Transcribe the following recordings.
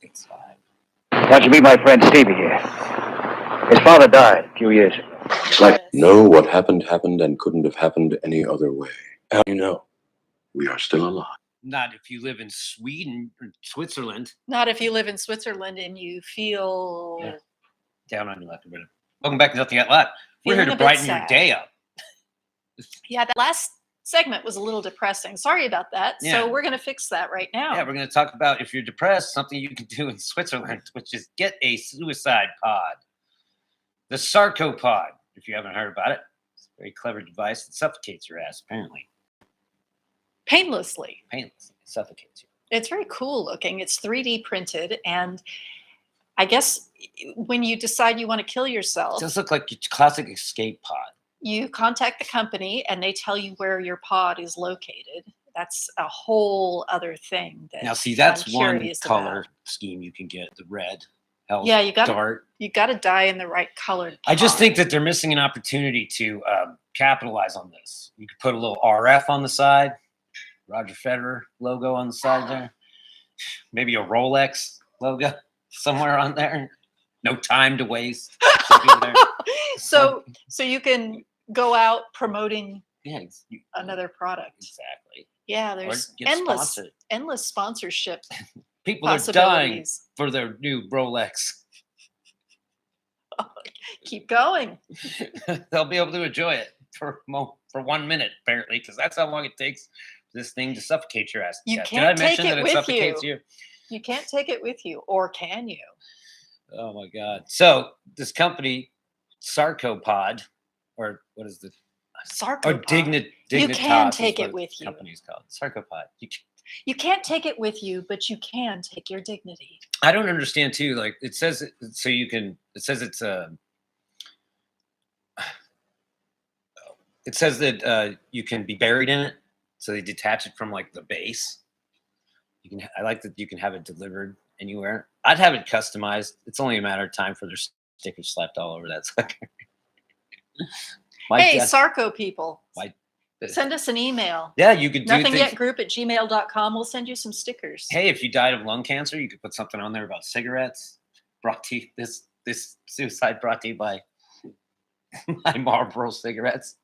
It's live. Why don't you meet my friend Stevie here? His father died a few years ago. Like, no, what happened and couldn't have happened any other way. How do you know? We are still alive. Not if you live in Sweden or Switzerland. Not if you live in Switzerland and you feel down on your luck. Welcome back to Nothing Got Left. We're here to brighten your day up. Yeah, that last segment was a little depressing. Sorry about that. Yeah. So we're going to fix that right now. Yeah, we're going to talk about, if you're depressed, something you can do in Switzerland, which is get a suicide pod. The Sarcopod, if you haven't heard about it. It's a very clever device that suffocates your ass, apparently. Painlessly. Painlessly. It suffocates you. It's very cool looking. It's 3D printed. And I guess when you decide you want to kill yourself, It does look like your classic escape pod. You contact the company and they tell you where your pod is located. That's a whole other thing. Now, see, that's one color scheme you can get, the red. Yeah, you got to dye in the right colored pod. I just think that they're missing an opportunity to capitalize on this. You could put a little RF on the side, Roger Federer logo on the side there, maybe a Rolex logo somewhere on there. No time to waste. So you can go out promoting another product. Exactly. Yeah, there's endless sponsorship. People are dying for their new Rolex. Keep going. They'll be able to enjoy it for 1 minute, apparently, because that's how long it takes for this thing to suffocate your ass. You can't Did I mention take it that it with suffocates you. You can't take it with you, or can you? Oh my God! So this company, Sarcopod, or what is the Sarcopod? Or Dignitas. You can take it with you. Company's called Sarcopod. You can't take it with you, but you can take your dignity. I don't understand too. Like it says, so you can. It says it's It says that you can be buried in it, so they detach it from like the base. You can. I like that you can have it delivered anywhere. I'd have it customized. It's only a matter of time for their stickers slapped all over that sucker. Hey, Sarco people. Send us an email. Yeah, you could do nothingyetgroup@gmail.com. We'll send you some stickers. Hey, if you died of lung cancer, you could put something on there about cigarettes. Brought to you, this suicide brought to you by my Marlboro cigarettes.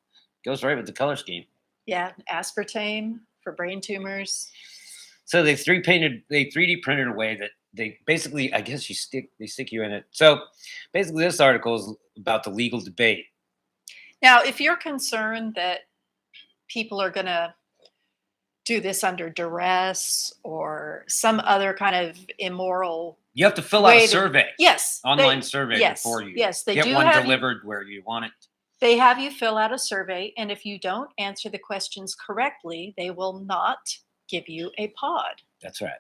Goes right with the color scheme. Yeah, aspartame for brain tumors. So they 3D printed a way that they basically, I guess they stick you in it. So basically this article is about the legal debate. Now, if you're concerned that people are going to do this under duress or some other kind of immoral, you have to fill out a survey. Yes. Online survey before you get one delivered where you want it. They have you fill out a survey, and if you don't answer the questions correctly, they will not give you a pod. That's right.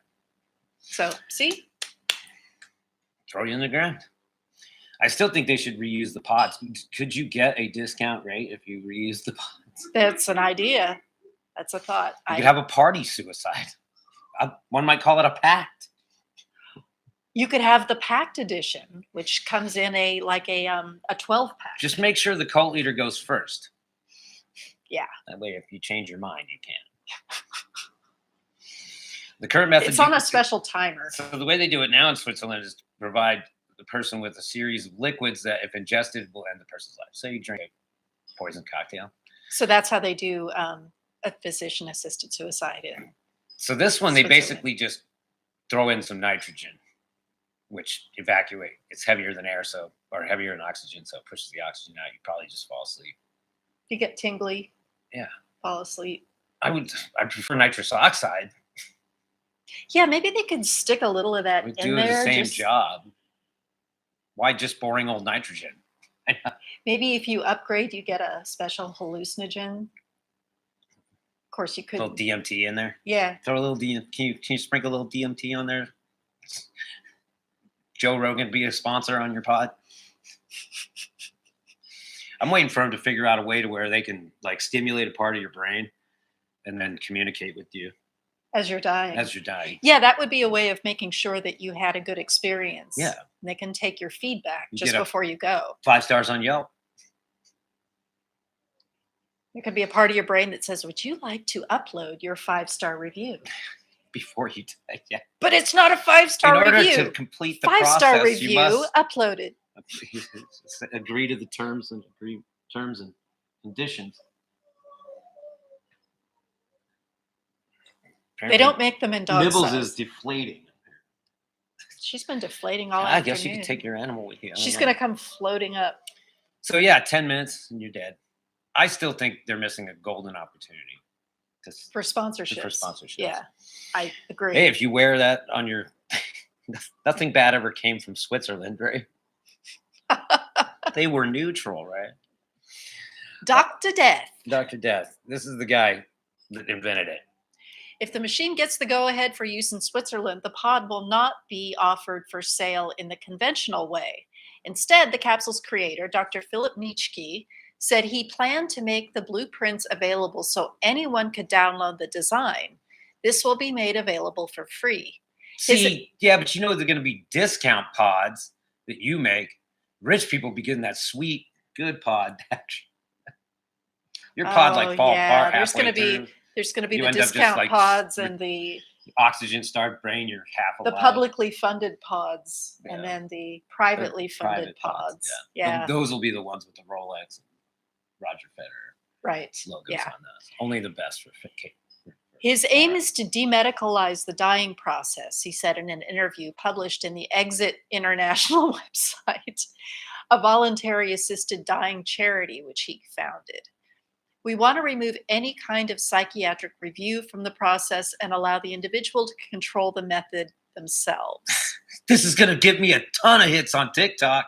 So, see? Throw you in the ground. I still think they should reuse the pods. Could you get a discount rate if you reuse the pods? That's an idea. That's a thought. You could have a party suicide. One might call it a pact. You could have the packed edition, which comes in a 12-pack. Just make sure the cult leader goes first. Yeah. That way, if you change your mind, you can. The current method. It's on a special timer. So the way they do it now in Switzerland is to provide the person with a series of liquids that, if ingested, will end the person's life. So you drink a poison cocktail. So that's how they do a physician-assisted suicide. So this one, they basically just throw in some nitrogen, which it's heavier than air, or heavier than oxygen, so it pushes the oxygen out. You probably just fall asleep. You get tingly. Yeah. Fall asleep. I prefer nitrous oxide. Yeah, maybe they could stick a little of that in there. Do the same job. Why just boring old nitrogen? Maybe if you upgrade, you get a special hallucinogen. Of course, you could. A little DMT in there. Yeah. Throw a little DMT. Can you sprinkle a little DMT on there? Joe Rogan be a sponsor on your pod. I'm waiting for him to figure out a way to where they can stimulate a part of your brain and then communicate with you. As you're dying. Yeah, that would be a way of making sure that you had a good experience. Yeah. And they can take your feedback before you go. 5 stars on Yelp. There could be a part of your brain that says, would you like to upload your 5-star review? before you yeah. But it's not a In 5-star order review. to complete the 5-star process, you review must uploaded. agree to the terms and conditions. They don't make them in dog Nibbles size. is deflating. She's been deflating all I afternoon. guess you could take your animal with you. I don't She's know. going to come floating up. So yeah, 10 minutes and you're dead. I still think they're missing a golden opportunity For sponsorships. For sponsorships. Yeah, I agree. Hey, if you wear that on your, nothing bad ever came from Switzerland, right? They were neutral, right? Dr. Death. Dr. Death. This is the guy that invented it. If the machine gets the go-ahead for use in Switzerland, the pod will not be offered for sale in the conventional way. Instead, the capsule's creator, Dr. Philip Nitschke, said he planned to make the blueprints available so anyone could download the design. This will be made available for free. Yeah, but you know they're going to be discount pods that you make. Rich people be getting that sweet, good pod. Your pod fall apart halfway through. There's going to be You the end up just, discount like, pods and the Oxygen-starved brain, you're half alive. the publicly funded pods and Yeah. then the privately funded Private pods. Yeah. Yeah. Those will be the ones with the Rolex and Roger Federer Right. logos Yeah. on those. Only the best for His aim is to demedicalize the dying process, he said in an interview published in the Exit International website, a voluntary assisted dying charity which he founded. We want to remove any kind of psychiatric review from the process and allow the individual to control the method themselves. This is going to give me a ton of hits on TikTok.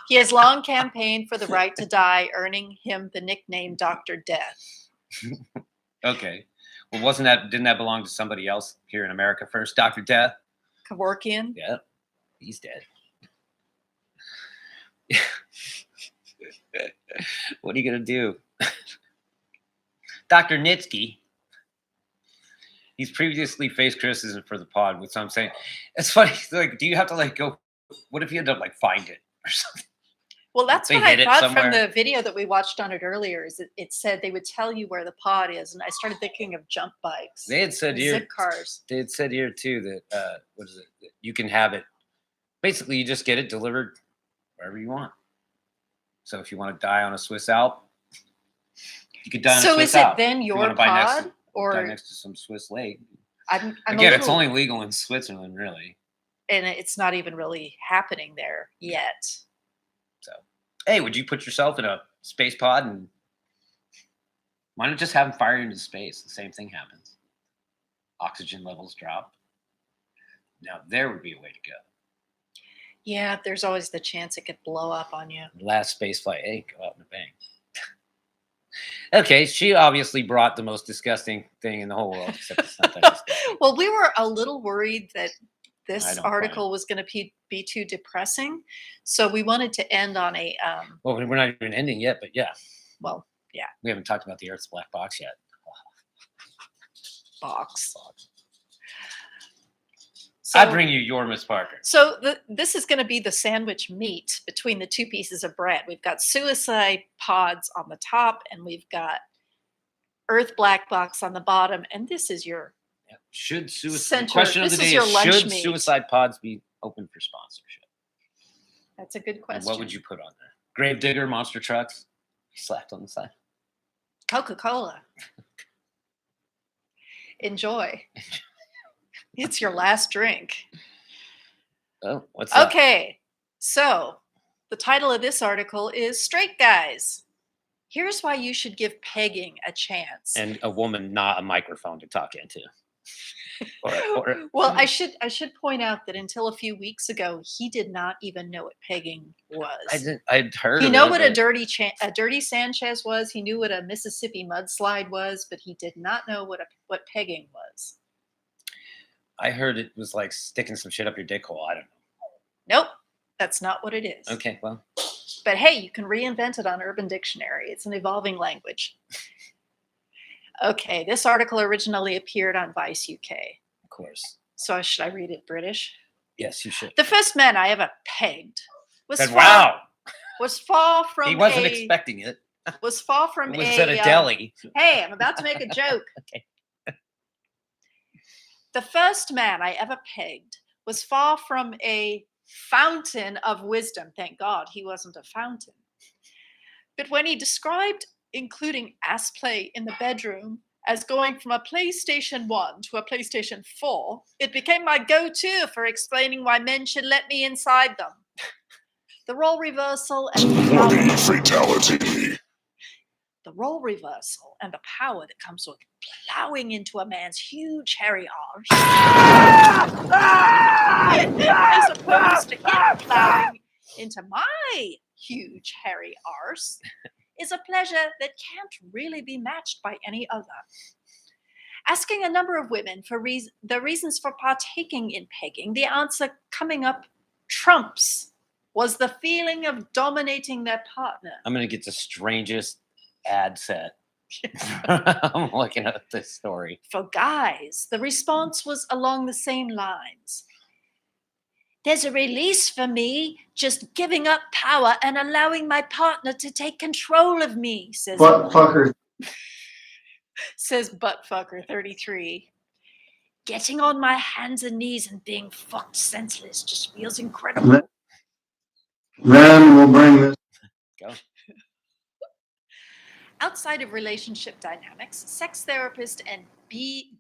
He has long campaigned for the right to die, earning him the nickname Dr. Death. Okay. Well, didn't that belong to somebody else here in America first? Dr. Death? Kevorkian? Yeah. He's dead. What are you going to do? Dr. Nitschke. He's previously faced criticism for the pod, which I'm saying. It's funny. Like, do you have to go? What if you end up find it or something? Well, that's They what I hid it thought from somewhere. the video that we watched on it earlier. Is it said they would tell you where the pod is, and I started thinking of jump bikes, They had said and here. zip cars. They had said here too that what is it? That you can have it. Basically, you just get it delivered wherever you want. So if you want to die on a Swiss Alp, you could die on a So Swiss is it Alp. then If you your wanna buy pod, die or next to some Swiss lake? I'm Again, a it's little, only legal in Switzerland, really. and it's not even really happening there yet. So, hey, would you put yourself in a space pod and why not just have them fire into space? The same thing happens. Oxygen levels drop. Now there would be a way to go. Yeah, there's always the chance it could blow up on you. Last space flight, hey, go out in a bang. Okay, she obviously brought the most disgusting thing in the whole world, except it's not that disgusting. Well, we were a little worried that I this don't article was going to be too depressing, so we wanted to end on a Well, we're not even ending yet, but yeah, well, yeah, we haven't talked about the Earth's black box yet. box. I bring you your Miss Parker. So this is going to be the sandwich meat between the two pieces of bread. We've got suicide pods on the top, and we've got Earth black box on the bottom. And this is your Should suicide? Center. The question of This the is day your is: lunch should meat. suicide pods be open for sponsorship? That's a good And question. what would you put on there? Gravedigger, monster trucks, slapped on the side. Coca-Cola. Enjoy. It's your last drink. Oh, what's that? Okay, so the title of this article is Straight Guys. Here's why you should give pegging a chance. And a woman, not a microphone to talk into. Well, I should point out that until a few weeks ago, he did not even know what pegging was. I'd heard. He of knew it, what but a dirty Sanchez was. He knew what a Mississippi mudslide was, but he did not know what pegging was. I heard it was like sticking some shit up your dick hole. I don't know. Nope, that's not what it is. Okay, well, But hey, you can reinvent it on Urban Dictionary. It's an evolving language. Okay, this article originally appeared on Vice UK. of course. So should I read it British? Yes, you should. The first man I ever pegged was Said, wow, far from he wasn't a, expecting it. was far from It was a at a deli. Hey, I'm about to make a joke. Okay. The first man I ever pegged was far from a fountain of wisdom. Thank God he wasn't a fountain. But when he described including ass play in the bedroom as going from a PlayStation 1 to a PlayStation 4, it became my go-to for explaining why men should let me inside them. The role reversal and the power. Fatality. The role reversal and the power that comes with plowing into a man's huge hairy arse, as opposed to him plowing into my huge hairy arse, is a pleasure that can't really be matched by any other. Asking a number of women for the reasons for partaking in pegging, the answer coming up trumps was the feeling of dominating their partner. I'm going to get the strangest ad set. I'm looking at this story. For guys, the response was along the same lines. There's a release for me just giving up power and allowing my partner to take control of me, says Buttfucker. Says Buttfucker 33. Getting on my hands and knees and being fucked senseless just feels incredible. Then we'll bring this. Go. Outside of relationship dynamics, sex therapist and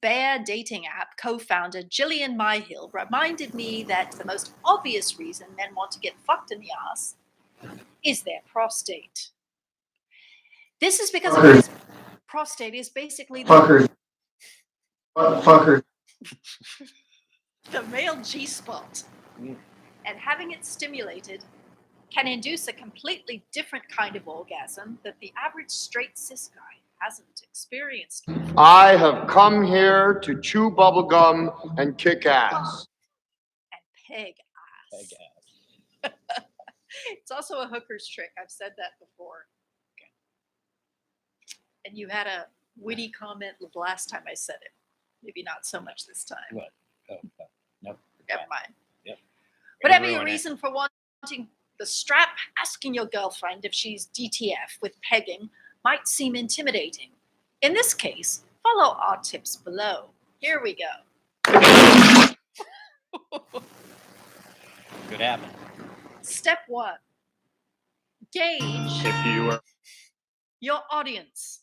bear dating app co-founder Jillian Myhill reminded me that the most obvious reason men want to get fucked in the ass is their prostate. This is because a man's prostate is basically Fuckers. Buttfucker. the male G-spot, and having it stimulated can induce a completely different kind of orgasm that the average straight cis guy hasn't experienced. I have come here to chew bubblegum and kick ass. And peg ass. Peg ass. It's also a hooker's trick. I've said that before. Okay. And you had a witty comment the last time I said it. Maybe not so much this time. What? Oh, nope. Never mind. Yep. Whatever Ruin your it. reason for wanting the strap, asking your girlfriend if she's DTF with pegging might seem intimidating. In this case, follow our tips below. Here we go. Could happen. Step 1. Gauge your audience.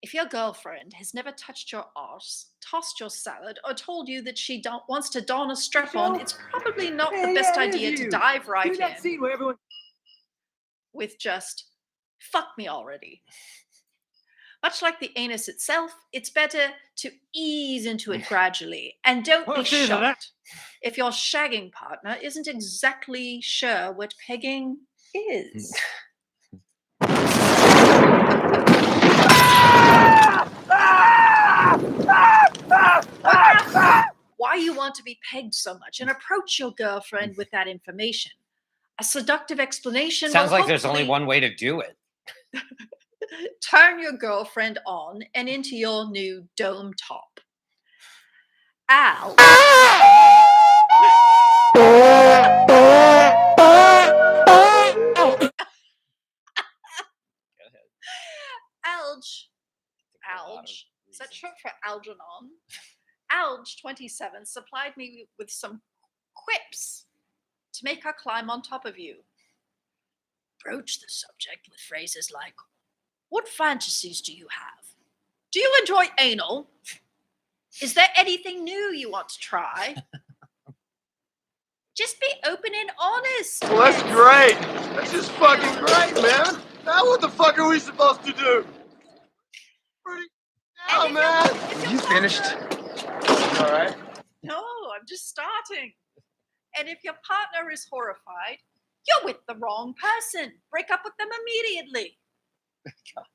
If your girlfriend has never touched your arse, tossed your salad, or told you that she wants to don a strap-on, it's probably not the best idea to dive right in with just, fuck me already. Much like the anus itself, it's better to ease into it gradually, and don't be shocked if your shagging partner isn't exactly sure what pegging is. Why you want to be pegged so much, and approach your girlfriend with that information. A seductive explanation Sounds will like there's only hopefully one way to do it. turn your girlfriend on and into your new dome top. Al. Alge. Is that short for Algernon? Alge 27 supplied me with some quips to make her climb on top of you. Broach the subject with phrases like, what fantasies do you have? Do you enjoy anal? Is there anything new you want to try? Just be open and honest. Well, that's great. That's just fucking great, man. Now what the fuck are we supposed to do? And Oh, if man. your You finished? partner- All right. No, I'm just starting. And if your partner is horrified, you're with the wrong person. Break up with them immediately.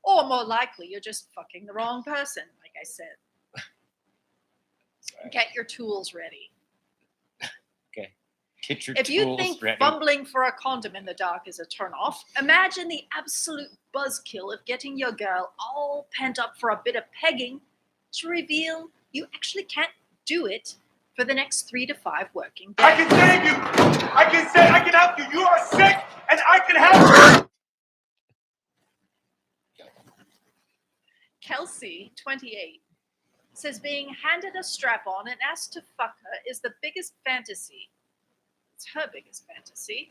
Or more likely, you're just fucking the wrong person, like I said. Sorry. Get your tools ready. Okay. Get your If you tools think ready. fumbling for a condom in the dark is a turnoff, imagine the absolute buzzkill of getting your girl all pent up for a bit of pegging to reveal you actually can't do it for the next 3 to 5 working days. I can save you. I can help you. You are sick, and I can help you. Kelsey, 28. says being handed a strap-on and asked to fuck her is the biggest fantasy. It's her biggest fantasy,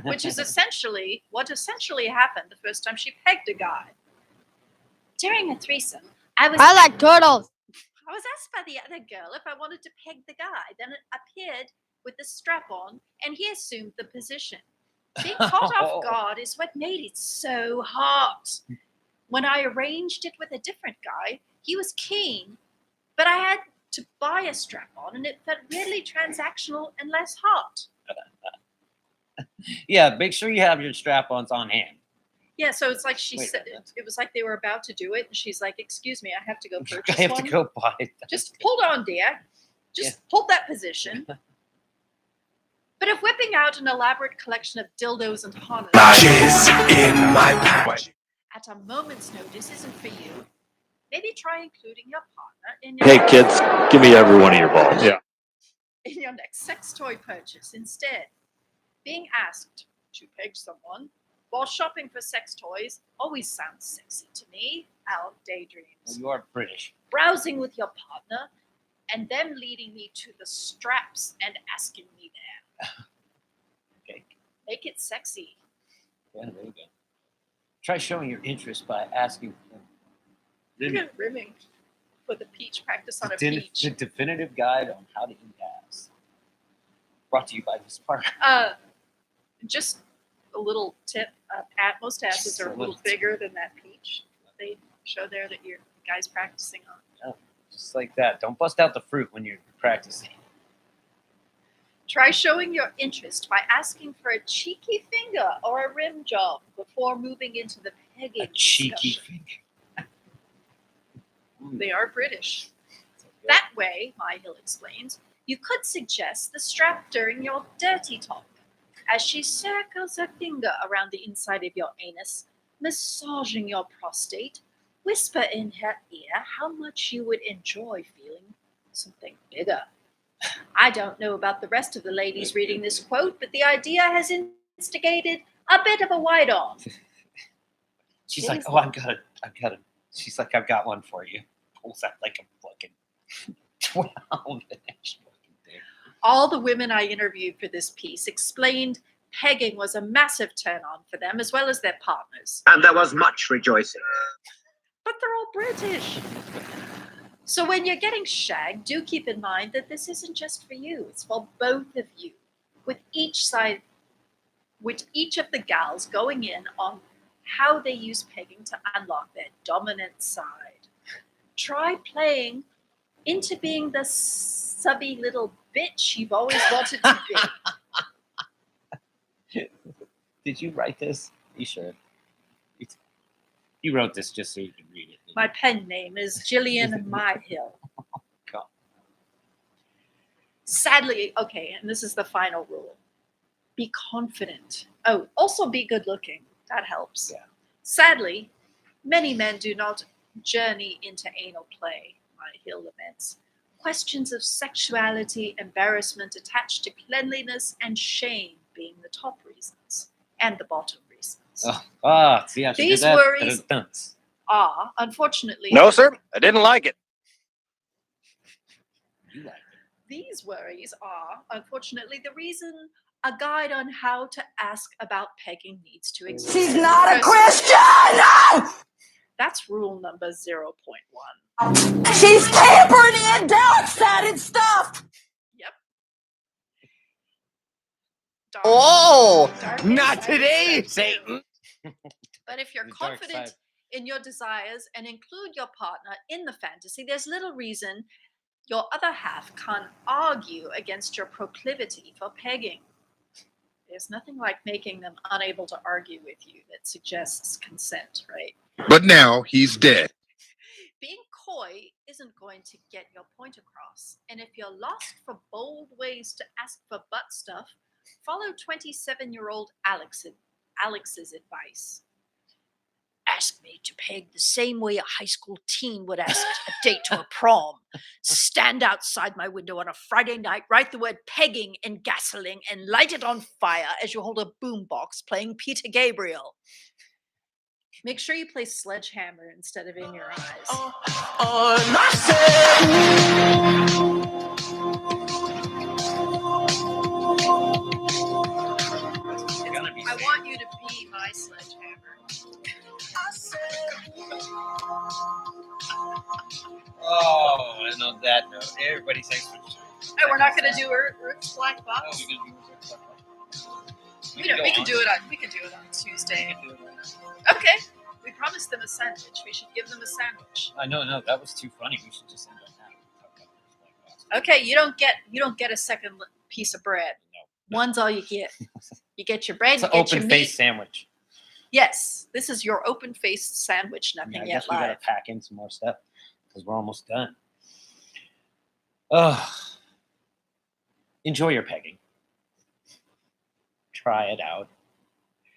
which is essentially what happened the first time she pegged a guy. During a threesome, I like turtles. I was asked by the other girl if I wanted to peg the guy. Then it appeared with the strap on, and he assumed the position. Being caught off guard is what made it so hot. When I arranged it with a different guy, he was keen, but I had to buy a strap on, and it felt really transactional and less hot. Yeah, make sure you have your strap-ons on hand. Yeah, so it's like she Wait a said, minute. it was like they were about to do it, and she's like, "Excuse me, I have to go purchase I have one. to go buy it. Just hold on, dear. Just hold that position." But if whipping out an elaborate collection of dildos and harnesses at a moment's notice isn't for you, maybe try including your partner in your Hey kids, give me every one of your balls. Yeah. in your next sex toy purchase instead. Being asked to peg someone while shopping for sex toys always sounds sexy to me. Our daydreams. You are British. Browsing with your partner and them leading me to the straps and asking me there. Okay. Make it sexy. Yeah, there you go. Try showing your interest by asking Look at rimming for the peach practice on a the peach. definitive guide on how to eat ass. Brought to you by Miss Parker. Just a little tip. Most asses Just are a a little little tip. bigger than that peach. They show there that your guy's practicing on. Just like that. Don't bust out the fruit when you're practicing. Try showing your interest by asking for a cheeky finger or a rim job before moving into the pegging A cheeky discussion. finger. They are British. That way, Myhill explains, you could suggest the strap during your dirty talk. As she circles her finger around the inside of your anus, massaging your prostate, whisper in her ear how much you would enjoy feeling something bigger. I don't know about the rest of the ladies reading this quote, but the idea has instigated a bit of a wide-on. She's like, oh, I've got it. She's like, I've got one for you. Pulls out like a fucking 12-inch fucking thing. All the women I interviewed for this piece explained pegging was a massive turn-on for them as well as their partners. And there was much rejoicing. But they're all British. So when you're getting shagged, do keep in mind that this isn't just for you. It's for both of you. With each of the gals going in on how they use pegging to unlock their dominant side. Try playing into being the subby little bitch you've always wanted to be. Did you write this? You sure? You wrote this just so you could read it. My pen name is Gillian Myhill. God. Sadly, okay, and this is the final rule. Be confident. Oh, also be good looking. That helps. Yeah. Sadly, many men do not journey into anal play, Myhill laments. Questions of sexuality, embarrassment attached to cleanliness, and shame being the top reasons and the bottom reasons. See how she These did that? worries- Dunce. Are, unfortunately, No, sir, I didn't like it. You like it. these worries are, unfortunately, the reason a guide on how to ask about pegging needs to exist. She's not a Because Christian! That's rule number 0.1. She's tampering in dark-sided stuff! Yep. Dark not side today, sex. Satan. But if you're The dark confident side. in your desires and include your partner in the fantasy, there's little reason your other half can't argue against your proclivity for pegging. There's nothing like making them unable to argue with you that suggests consent, right? But now he's dead. Being coy isn't going to get your point across. And if you're lost for bold ways to ask for butt stuff, follow 27-year-old Alex's advice. Ask me to peg the same way a high school teen would ask a date to a prom. Stand outside my window on a Friday night, write the word pegging in gasoline, and light it on fire as you hold a boombox playing Peter Gabriel. Make sure you play Sledgehammer instead of In Your Eyes. I want you to be my Sledgehammer. Oh, and on that note, everybody thanks for Hey, we're not going to do Earth's Black Box. Oh, we're gonna do Earth's Black Box. We can do it on Tuesday. Okay. We promised them a sandwich. We should give them a sandwich. No, that was too funny. We should just end on that. Okay, you don't get a second piece of bread. No. One's all you get. You get your bread. It's You an get your open meat. faced sandwich. Yes, this is your open-faced sandwich. Nothing I yet guess we live. gotta pack in some more stuff because we're almost done. Oh, enjoy your pegging. Try it out.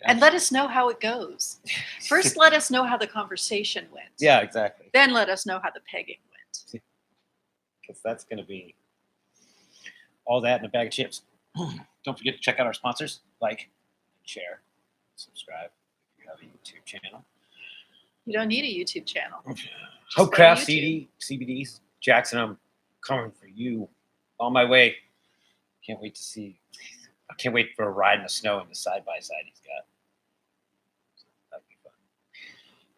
And let us know how it goes. First, let us know how the conversation went. Yeah, exactly. Then let us know how the pegging went. Because that's going to be all that in a bag of chips. Don't forget to check out our sponsors. Like, share, subscribe if you have a YouTube channel. You don't need a YouTube channel. Hope Craft CBDs. Jackson, I'm coming for you. On my way. Can't wait to see. I can't wait for a ride in the snow and the side-by-side he's got. That'd be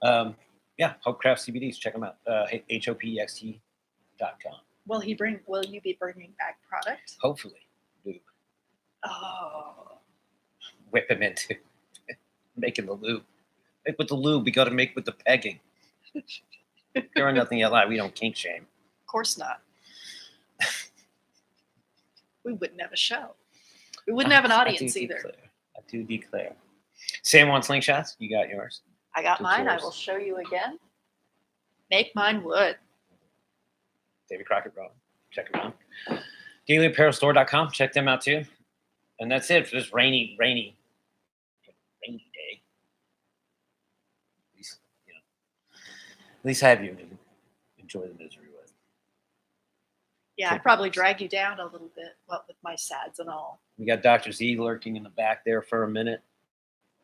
fun. Yeah, Hope Craft CBDs. Check them out. HOPEXT.com. Will you be bringing back product? Hopefully. Lube. Oh. Whip him into making the lube. Make with the lube. We got to make with the pegging. There are nothing yet live. We don't kink shame. Of course not. We wouldn't have a show. We wouldn't have an audience either. I do declare. Sam wants slingshots. You got yours. I got Who mine. I cares? will show you again. Make mine wood. David Crockett Rowan. Check them out. DailyApparelStore.com. Check them out too. And that's it for this rainy day. At least, at least I have you to enjoy the misery with. Yeah, I'd probably drag you down a little bit, what with my sads and all. We got Dr. Z lurking in the back there for a minute.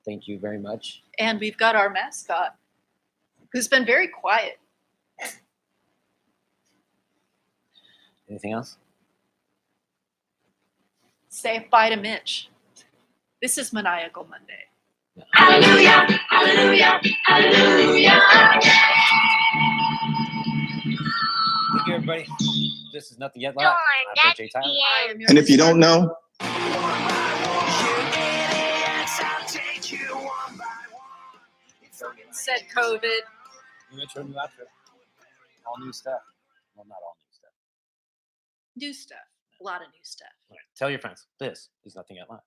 Thank you very much. And we've got our mascot, who's been very quiet. Anything else? Say bye to Mitch. This is Maniacal Monday. Hallelujah, hallelujah, hallelujah. Thank you, everybody. This is Nothing Yet Live. I'm Jay Tyler. I am your And if you don't know, said COVID. New intro, new outro. All new stuff. Well, not all new stuff. New stuff. A lot of new stuff. All right. Tell your friends. This is Nothing Yet Live.